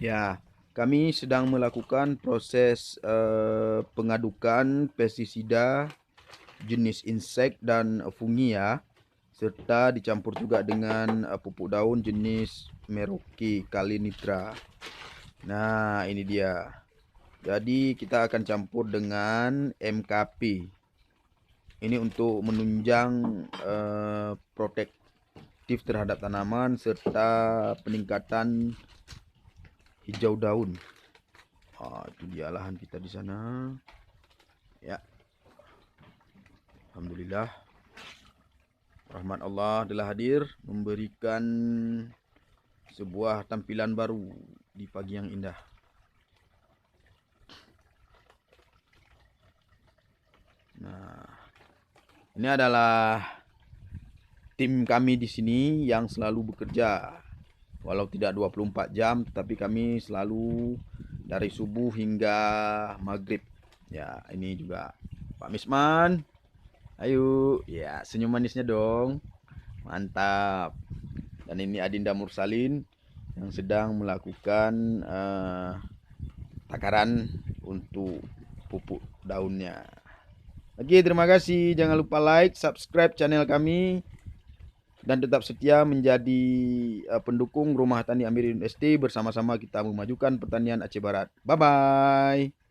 Ya, kami sedang melakukan proses pengadukan pestisida jenis insek dan fungi ya, serta dicampur juga dengan pupuk daun jenis Merauke Kalinitra. Nah, ini dia. Jadi kita akan campur dengan MKP. Ini untuk menunjang protektif terhadap tanaman serta peningkatan hijau daun. Itu dia lahan kita di sana. Ya, alhamdulillah. Rahmat Allah telah hadir memberikan sebuah tampilan baru di pagi yang indah. Nah, ini adalah tim kami di sini yang selalu bekerja. Walau tidak 24 jam, tetapi kami selalu dari subuh hingga maghrib. Ya, ini juga Pak Misman. Ayo, ya senyum manisnya dong. Mantap. Dan ini Adinda Mursalin yang sedang melakukan takaran untuk pupuk daunnya. Oke, terima kasih. Jangan lupa like, subscribe channel kami, dan tetap setia menjadi pendukung Rumah Tani Amirin ST. Bersama-sama kita memajukan pertanian Aceh Barat. Bye-bye.